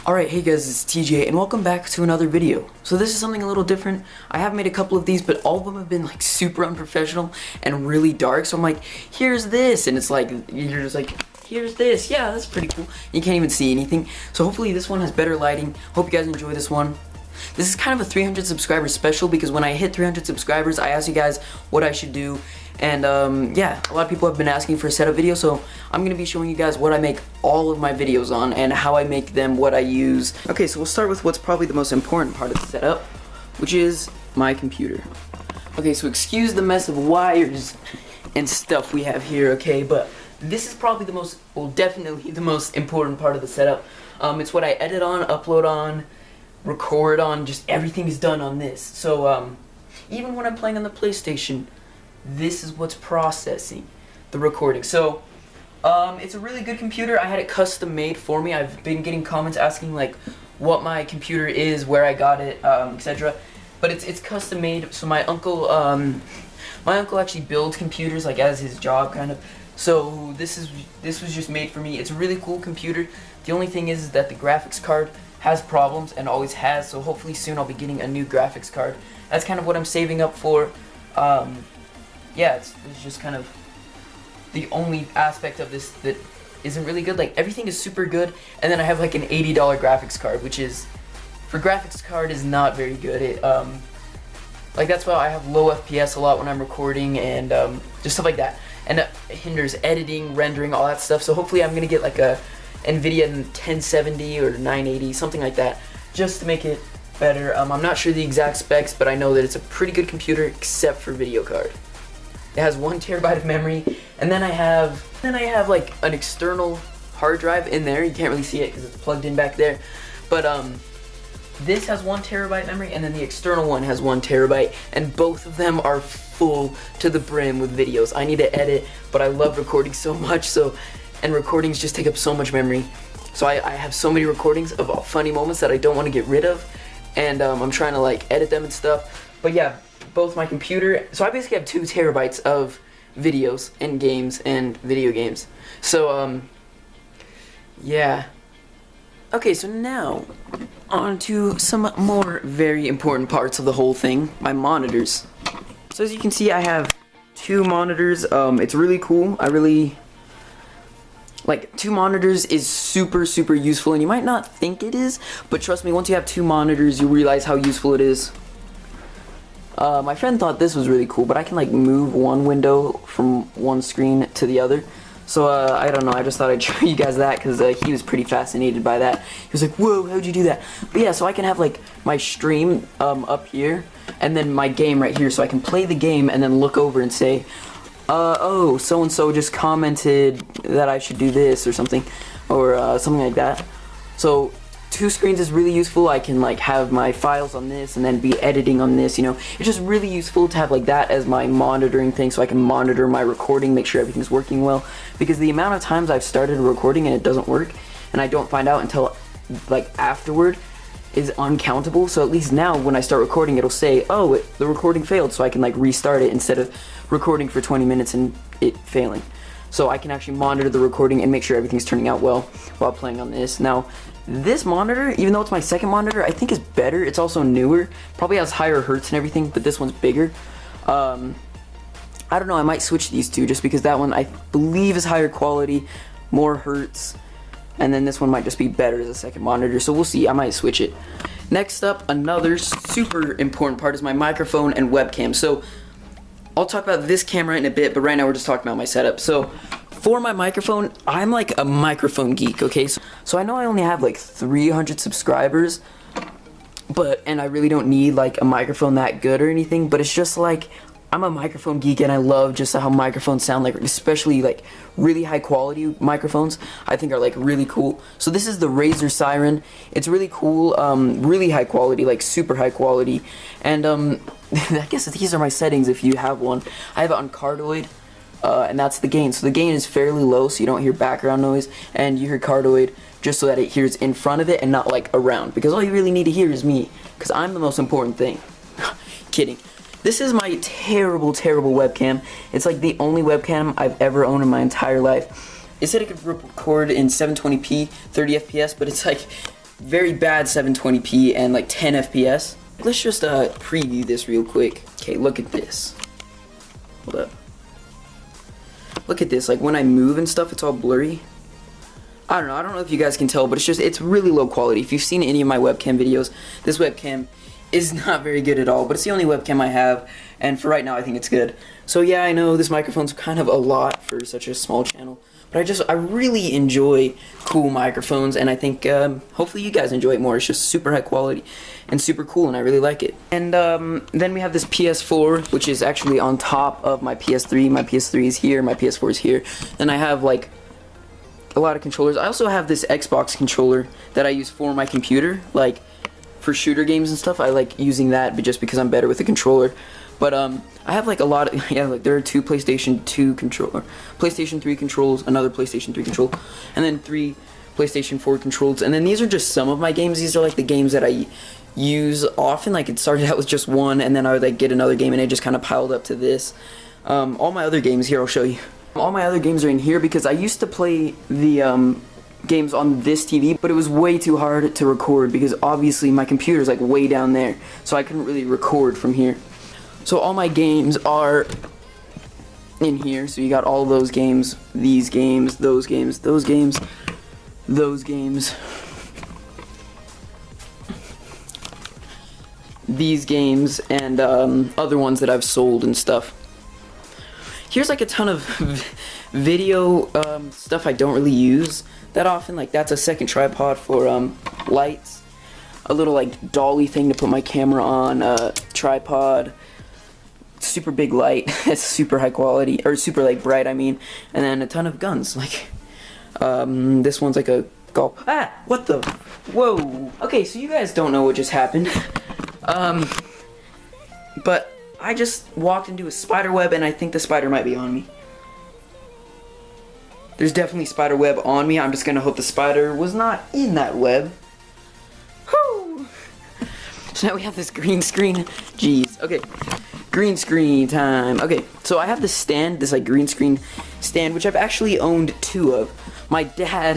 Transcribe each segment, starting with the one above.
Alright, hey guys, it's TJ, and welcome back to another video. So this is something a little different. I have made a couple of these, but all of them have been like super unprofessional and really dark. So I'm like, here's this, and it's like, you're just like, here's this. Yeah, that's pretty cool. You can't even see anything. So hopefully this one has better lighting. Hope you guys enjoy this one. This is kind of a 300 subscriber special because when I hit 300 subscribers, I asked you guys what I should do. And yeah, a lot of people have been asking for a setup video, so I'm going to be showing you guys what I make all of my videos on and how I make them, what I use. Okay, so we'll start with what's probably the most important part of the setup, which is my computer. Okay, so excuse the mess of wires and stuff we have here, okay, but this is probably the most, well, definitely the most important part of the setup. It's what I edit on, upload on, record on, just everything is done on this. So even when I'm playing on the PlayStation, this is what's processing the recording. So it's a really good computer. I had it custom made for me. I've been getting comments asking like what my computer is, where I got it, etc. But it's custom made. So my uncle actually builds computers like as his job kind of. So this was just made for me. It's a really cool computer. The only thing is that the graphics card has problems and always has. So hopefully soon I'll be getting a new graphics card. That's kind of what I'm saving up for. Yeah, it's just kind of the only aspect of this that isn't really good. Like, everything is super good, and then I have like an $80 graphics card, which is, for graphics card, is not very good. It, like, that's why I have low FPS a lot when I'm recording, and just stuff like that. And it hinders editing, rendering, all that stuff. So hopefully I'm gonna get like a NVIDIA 1070 or 980, something like that, just to make it better. I'm not sure the exact specs, but I know that it's a pretty good computer, except for video card. It has 1 terabyte of memory, and then I have like an external hard drive in there. You can't really see it because it's plugged in back there, but this has 1 terabyte memory, and then the external one has 1 terabyte, and both of them are full to the brim with videos. I need to edit, but I love recording so much, and recordings just take up so much memory. So I have so many recordings of funny moments that I don't want to get rid of, and I'm trying to like edit them and stuff. But yeah, both my computer, so I basically have 2 terabytes of videos and games and video games. So yeah. Okay, so now on to some more very important parts of the whole thing, my monitors. So as you can see, I have 2 monitors. It's really cool. I really like 2 monitors is super useful, and you might not think it is, but trust me, once you have 2 monitors, you realize how useful it is. My friend thought this was really cool, but I can like move one window from one screen to the other. So I don't know, I just thought I'd show you guys that because he was pretty fascinated by that. He was like, whoa, how'd you do that? But yeah, so I can have like my stream up here, and then my game right here, so I can play the game and then look over and say, oh, so-and-so just commented that I should do this or something, or something like that. So 2 screens is really useful. I can like have my files on this and then be editing on this, you know. It's just really useful to have like that as my monitoring thing, so I can monitor my recording, make sure everything's working well, because the amount of times I've started recording and it doesn't work, and I don't find out until like afterward, is uncountable. So at least now when I start recording, it'll say, oh, the recording failed, so I can like restart it instead of recording for 20 minutes and it failing. So I can actually monitor the recording and make sure everything's turning out well while playing on this. Now, this monitor, even though it's my second monitor, I think is better. It's also newer, probably has higher hertz and everything, but this one's bigger. I don't know, I might switch these two just because that one I believe is higher quality, more hertz, and then this one might just be better as a second monitor, so we'll see. I might switch it. Next up, another super important part is my microphone and webcam. So I'll talk about this camera in a bit, but right now we're just talking about my setup. So for my microphone, I'm like a microphone geek, okay? So I know I only have like 300 subscribers, and I really don't need like a microphone that good or anything, but it's just like, I'm a microphone geek and I love just how microphones sound, like especially like really high quality microphones I think are like really cool. So this is the Razer Siren. It's really cool, really high quality, like super high quality, and I guess these are my settings if you have one. I have it on cardioid, and that's the gain. So the gain is fairly low, so you don't hear background noise, and you hear cardioid just so that it hears in front of it and not like around, because all you really need to hear is me, because I'm the most important thing. Kidding. This is my terrible webcam. It's like the only webcam I've ever owned in my entire life. It said it could record in 720p, 30 FPS, but it's like very bad 720p and like 10 FPS. Let's just preview this real quick. Okay, look at this. Hold up. Look at this, like when I move and stuff, it's all blurry. I don't know if you guys can tell, but it's really low quality. If you've seen any of my webcam videos, this webcam is not very good at all, but it's the only webcam I have, and for right now I think it's good. So yeah, I know this microphone's kind of a lot for such a small channel, but I really enjoy cool microphones, and I think hopefully you guys enjoy it more. It's just super high quality and super cool, and I really like it. And then we have this PS4, which is actually on top of my PS3. My PS3 is here, my PS4 is here. Then I have like a lot of controllers. I also have this Xbox controller that I use for my computer, like for shooter games and stuff. I like using that, but just because I'm better with the controller. But I have like a lot of, yeah, like there are 2 PlayStation 2 controller, PlayStation 3 controls, another PlayStation 3 control, and then 3 PlayStation 4 controls. And then these are just some of my games. These are like the games that I use often. Like it started out with just one, and then I would like get another game, and it just kind of piled up to this. All my other games here, I'll show you. All my other games are in here because I used to play the games on this TV, but it was way too hard to record because obviously my computer's like way down there, so I couldn't really record from here. So all my games are in here. So you got all those games, these games, those games, those games, those games, these games, and other ones that I've sold and stuff. Here's like a ton of video stuff I don't really use that often. Like that's a second tripod for lights, a little like dolly thing to put my camera on, tripod, super big light, it's super high quality, or super like bright I mean, and then a ton of guns, like this one's like a golf. Ah, what the, whoa. Okay, so you guys don't know what just happened, but I just walked into a spider web, and I think the spider might be on me. There's definitely spider web on me. I'm just gonna hope the spider was not in that web. Whew. So now we have this green screen. Jeez. Okay. Green screen time. Okay. So I have this stand, this like green screen stand, which I've actually owned 2 of. My dad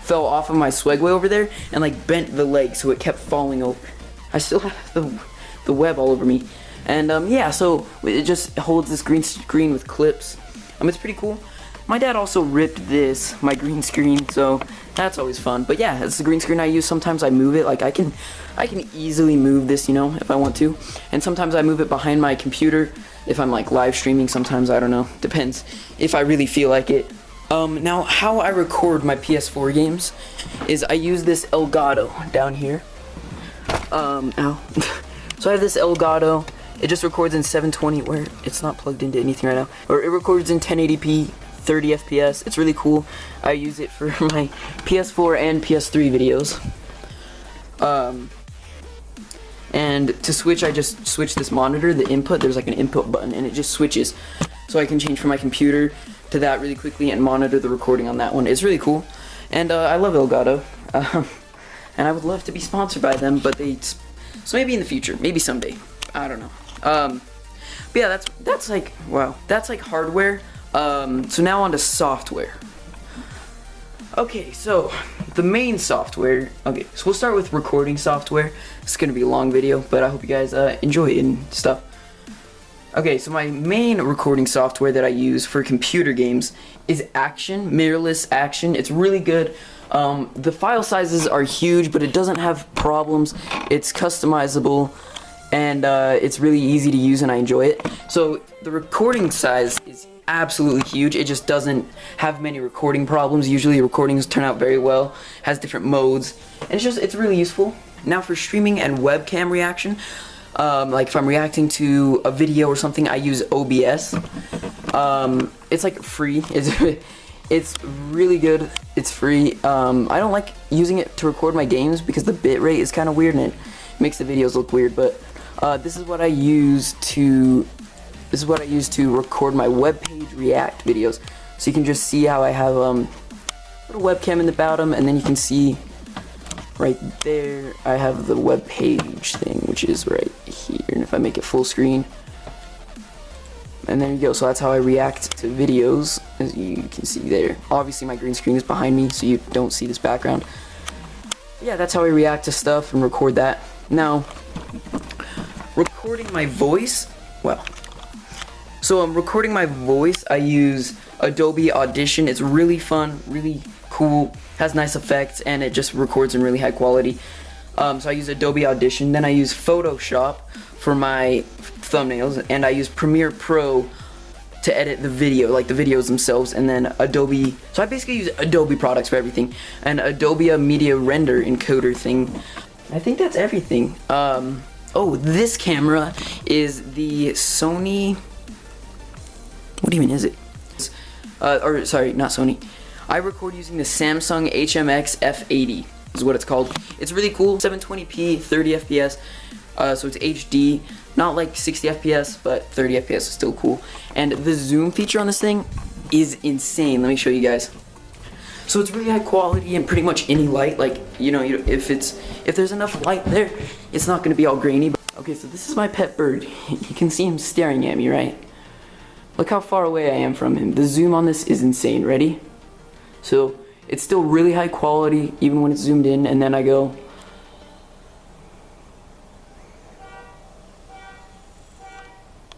fell off of my Swagway over there and like bent the leg, so it kept falling over. I still have the web all over me. And yeah, so it just holds this green screen with clips. It's pretty cool. My dad also ripped this, my green screen, so that's always fun. But yeah, it's the green screen I use. Sometimes I move it, like I can easily move this, you know, if I want to. And sometimes I move it behind my computer if I'm like live streaming. Sometimes, I don't know, depends if I really feel like it. Now how I record my PS4 games is I use this Elgato down here. Ow. So I have this Elgato. It just records in 720, where it's not plugged into anything right now. Or it records in 1080p, 30 FPS. It's really cool. I use it for my PS4 and PS3 videos. And to switch, I just switch this monitor, the input. There's like an input button, and it just switches. So I can change from my computer to that really quickly and monitor the recording on that one. It's really cool. And I love Elgato. And I would love to be sponsored by them, but so maybe in the future, maybe someday. I don't know. But yeah, that's like, wow, that's like hardware. So now on to software. Okay, so the main software. Okay, so we'll start with recording software. It's gonna be a long video, but I hope you guys enjoy it and stuff. Okay, so my main recording software that I use for computer games is Action, Mirrorless Action. It's really good. The file sizes are huge, but it doesn't have problems. It's customizable, and it's really easy to use, and I enjoy it. So the recording size is absolutely huge. It just doesn't have many recording problems. Usually recordings turn out very well, has different modes, and it's really useful. Now for streaming and webcam reaction, like if I'm reacting to a video or something, I use OBS. It's like free. It's really good. It's free. I don't like using it to record my games because the bitrate is kind of weird and it makes the videos look weird, but this is what I use to record my webpage react videos. So you can just see how I have a little webcam in the bottom, and then you can see right there I have the webpage thing, which is right here. And if I make it full screen, and there you go. So that's how I react to videos, as you can see there. Obviously my green screen is behind me, so you don't see this background. Yeah, that's how I react to stuff and record that. Now, recording my voice, well, so I'm recording my voice, I use Adobe Audition. It's really fun, really cool, has nice effects, and it just records in really high quality. So I use Adobe Audition, then I use Photoshop for my thumbnails, and I use Premiere Pro to edit the video, like the videos themselves, and then Adobe, so I basically use Adobe products for everything, and Adobe Media Render encoder thing. I think that's everything. Oh, this camera is the Sony, what even is it? Or sorry, not Sony. I record using the Samsung HMX F80 is what it's called. It's really cool, 720p, 30 FPS, so it's HD, not like 60 FPS, but 30 FPS is still cool. And the zoom feature on this thing is insane. Let me show you guys. So it's really high quality and pretty much any light, like, you know, if there's enough light there, it's not gonna be all grainy. Okay, so this is my pet bird. You can see him staring at me, right? Look how far away I am from him. The zoom on this is insane. Ready? So it's still really high quality even when it's zoomed in, and then I go.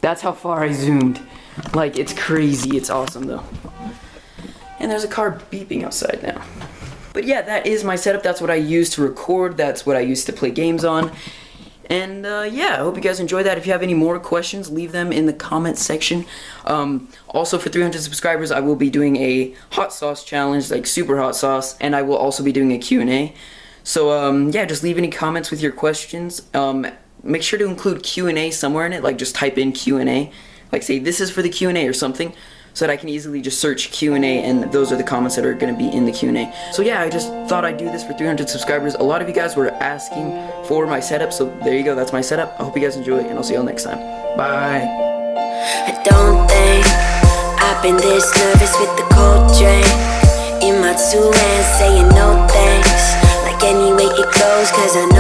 That's how far I zoomed. Like, it's crazy. It's awesome though. And there's a car beeping outside now. But yeah, that is my setup. That's what I use to record. That's what I use to play games on. And yeah, I hope you guys enjoy that. If you have any more questions, leave them in the comment section. Also, for 300 subscribers, I will be doing a hot sauce challenge, like super hot sauce, and I will also be doing a Q&A. So yeah, just leave any comments with your questions. Make sure to include Q&A somewhere in it, like just type in Q&A, like say this is for the Q&A or something, so that I can easily just search Q&A, and those are the comments that are going to be in the Q&A. So yeah, I just thought I'd do this for 300 subscribers. A lot of you guys were asking for my setup, so there you go, that's my setup. I hope you guys enjoy, and I'll see y'all next time. Bye. I don't think I've been this nervous with the cold drink in my 2 hands, saying no thanks, like any way it goes, cause I know